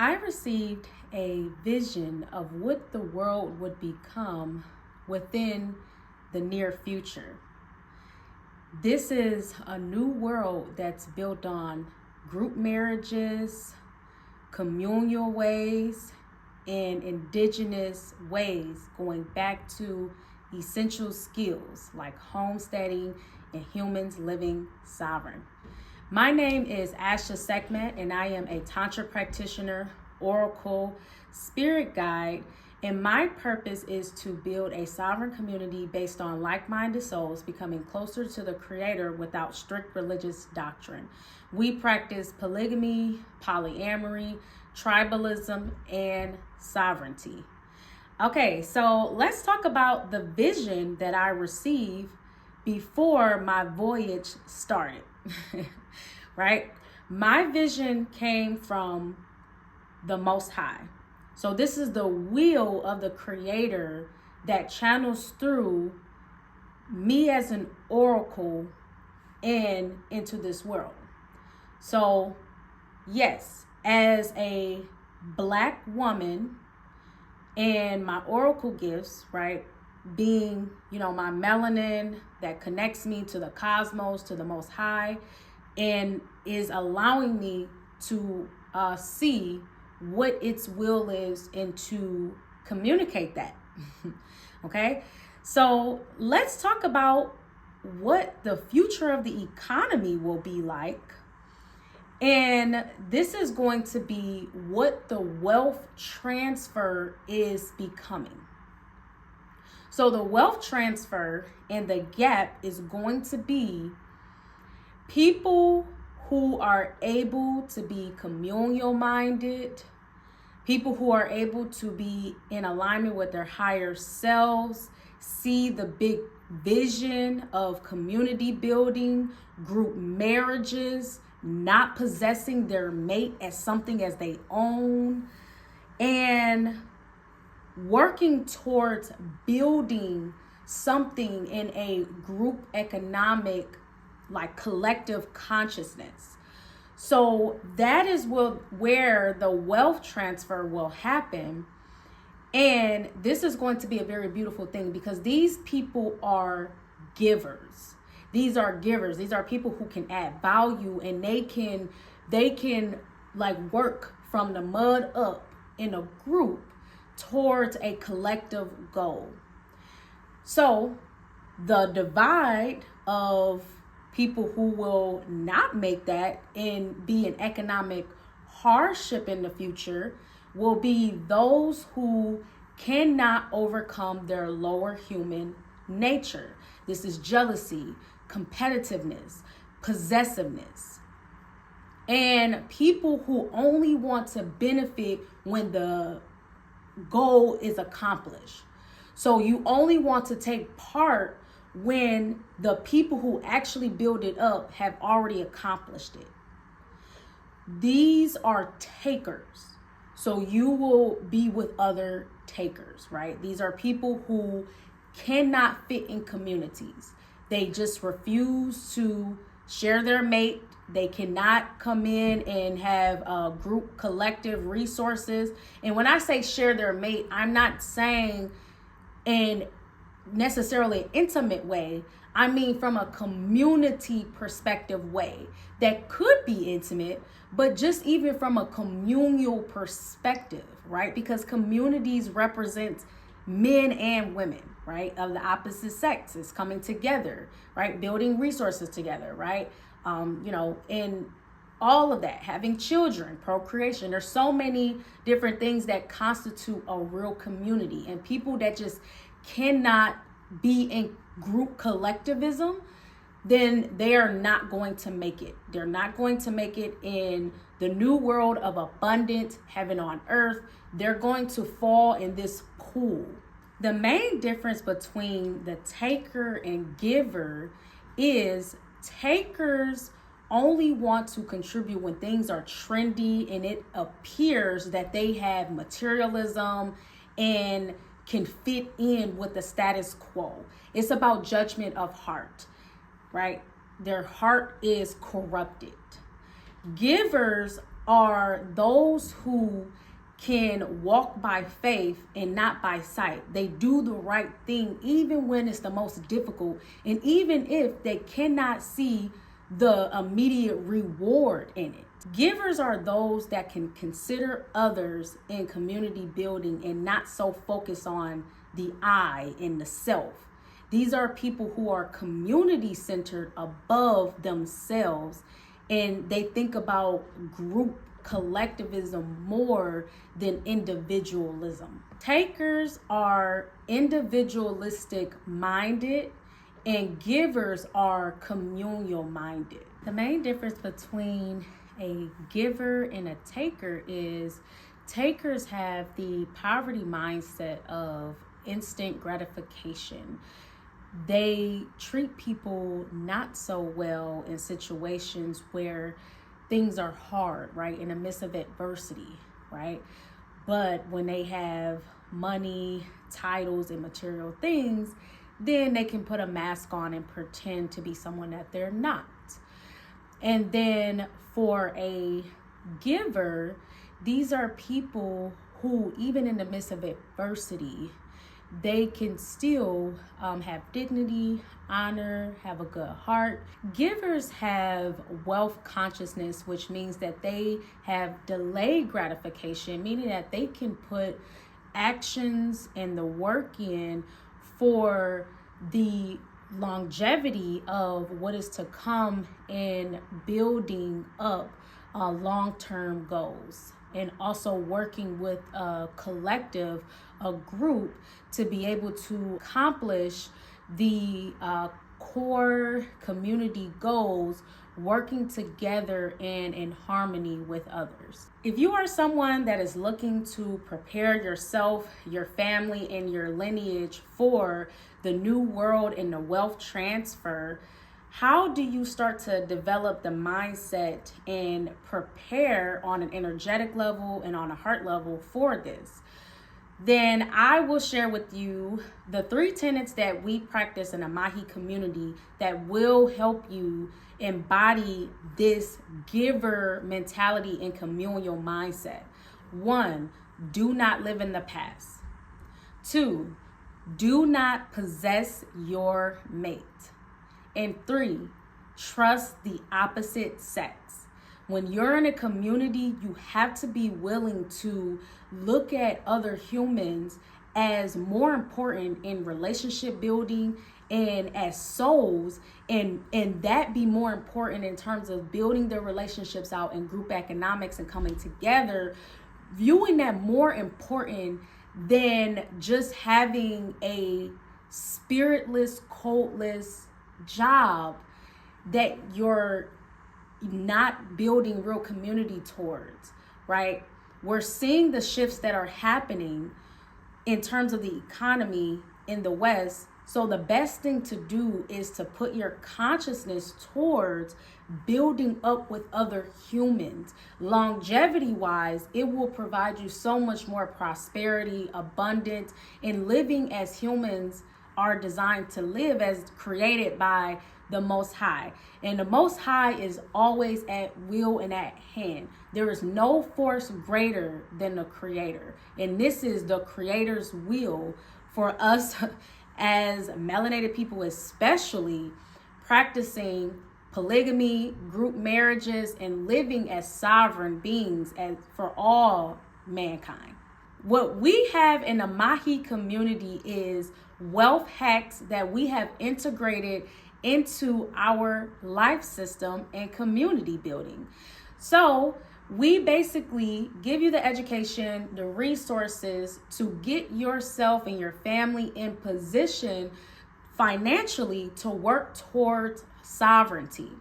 I received a vision of what the world would become within the near future. This is a new world that's built on group marriages, communal ways, and indigenous ways, going back to essential skills like homesteading and humans living sovereign. My name is Asha Sekhmet, and I am a Tantra practitioner, oracle, spirit guide, and my purpose is to build a sovereign community based on like-minded souls becoming closer to the Creator without strict religious doctrine. We practice polygamy, polyamory, tribalism, and sovereignty. Okay, so let's talk about the vision that I received before my voyage started. Right? My vision came from the Most High. So this is the will of the Creator that channels through me as an oracle and into this world. So yes, as a Black woman and my oracle gifts, right, being, my melanin that connects me to the cosmos, to the Most High, and is allowing me to see what its will is and to communicate that. Okay, so let's talk about what the future of the economy will be like. And this is going to be what the wealth transfer is becoming. So the wealth transfer and the gap is going to be people who are able to be communal minded, people who are able to be in alignment with their higher selves, see the big vision of community building, group marriages, not possessing their mate as something as they own, and working towards building something in a group economic, like collective consciousness. So that is where the wealth transfer will happen. And this is going to be a very beautiful thing because these people are givers. These are givers. These are people who can add value, and they can like work from the mud up in a group towards a collective goal. So the divide of people who will not make that and be an economic hardship in the future will be those who cannot overcome their lower human nature. This is jealousy, competitiveness, possessiveness, and people who only want to benefit when the goal is accomplished. So you only want to take part when the people who actually build it up have already accomplished it. These are takers. So you will be with other takers, right? These are people who cannot fit in communities. They just refuse to share their mate. They cannot come in and have group collective resources. And when I say share their mate, I'm not saying in necessarily intimate way. I mean from a community perspective way that could be intimate, but just even from a communal perspective, right? Because communities represent men and women, right? Of the opposite sexes coming together, right? Building resources together, right? And all of that, having children, procreation. There's so many different things that constitute a real community, and people that just cannot be in group collectivism, then they are not going to make it. They're not going to make it in the new world of abundant heaven on earth. They're going to fall in this pool. The main difference between the taker and giver is takers only want to contribute when things are trendy and it appears that they have materialism and can fit in with the status quo. It's about judgment of heart, right? Their heart is corrupted. Givers are those who can walk by faith and not by sight. They do the right thing even when it's the most difficult, and even if they cannot see the immediate reward in it. Givers are those that can consider others in community building and not so focus on the I and the self. These are people who are community centered above themselves, and they think about group collectivism more than individualism. Takers are individualistic minded, and givers are communal minded. The main difference between a giver and a taker is takers have the poverty mindset of instant gratification. They treat people not so well in situations where things are hard, right? In the midst of adversity, right? But when they have money, titles, and material things, then they can put a mask on and pretend to be someone that they're not. And then for a giver, these are people who, even in the midst of adversity, they can still have dignity, honor, have a good heart. Givers have wealth consciousness, which means that they have delayed gratification, meaning that they can put actions and the work in for the longevity of what is to come in building up long-term goals, and also working with a collective, a group, to be able to accomplish the core community goals, working together and in harmony with others. If you are someone that is looking to prepare yourself, your family, and your lineage for the new world and the wealth transfer, how do you start to develop the mindset and prepare on an energetic level and on a heart level for this? Then I will share with you the 3 tenets that we practice in the Maji community that will help you embody this giver mentality and communal mindset. 1, do not live in the past. 2, do not possess your mate. And 3, trust the opposite sex. When you're in a community, you have to be willing to look at other humans as more important in relationship building and as souls, and that be more important in terms of building their relationships out in group economics and coming together, viewing that more important than just having a spiritless, codeless job that you're not building real community towards, right? We're seeing the shifts that are happening in terms of the economy in the West. So the best thing to do is to put your consciousness towards building up with other humans. Longevity wise, it will provide you so much more prosperity, abundance, and living as humans are designed to live, as created by the Most High. And the Most High is always at will and at hand. There is no force greater than the Creator. And this is the Creator's will for us as melanated people, especially practicing polygamy, group marriages, and living as sovereign beings and for all mankind. What we have in the Maji community is wealth hacks that we have integrated into our life system and community building. So we basically give you the education, the resources to get yourself and your family in position financially to work towards sovereignty.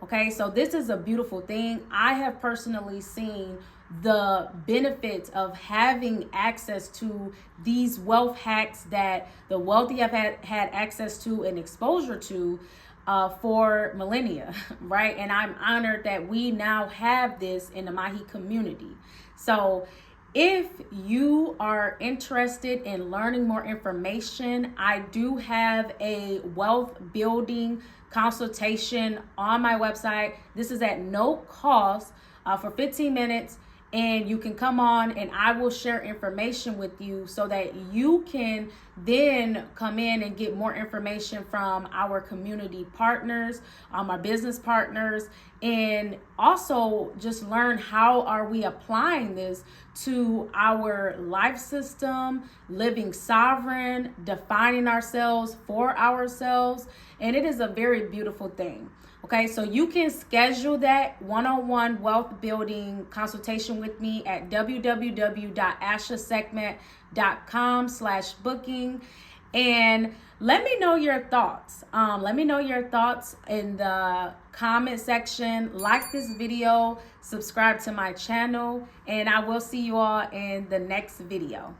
Okay, so this is a beautiful thing. I have personally seen the benefits of having access to these wealth hacks that the wealthy have had access to and exposure to for millennia, right? And I'm honored that we now have this in the Maji community. So if you are interested in learning more information, I do have a wealth building consultation on my website. This is at no cost. for 15 minutes. And you can come on and I will share information with you so that you can then come in and get more information from our community partners, our business partners, and also just learn how are we applying this to our life system, living sovereign, defining ourselves for ourselves. And it is a very beautiful thing. Okay, so you can schedule that one-on-one wealth building consultation with me at www.ashasekhmet.com/booking. And let me know your thoughts. Let me know your thoughts in the comment section. Like this video, subscribe to my channel, and I will see you all in the next video.